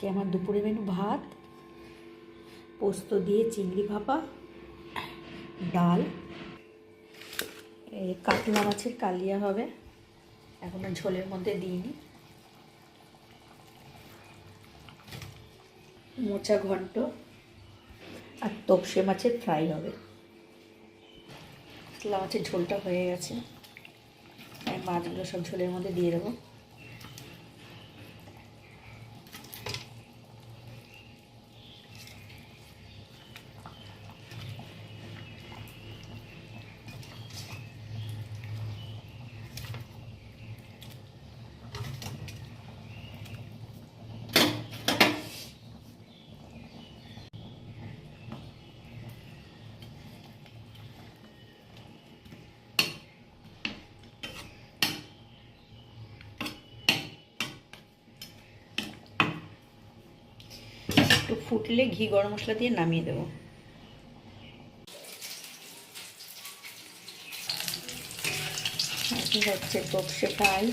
আজকে আমার দুপুরে মেনু ভাত, পোস্ত দিয়ে চিংড়ি ভাপা, ডাল, কাতলা মাছের কালিয়া হবে, এখনো ঝোলের মধ্যে দিইনি, মোচা ঘন্ট আর তোপসে মাছের ফ্রাই হবে। কাতলা মাছের ঝোলটা হয়ে গেছে, আমি মাছগুলো সব ঝোলের মধ্যে দিয়ে দেবো। একটু ফুটলে ঘি গরম মশলা দিয়ে নামিয়ে দেবো। হচ্ছে তোপসে ফ্রাই।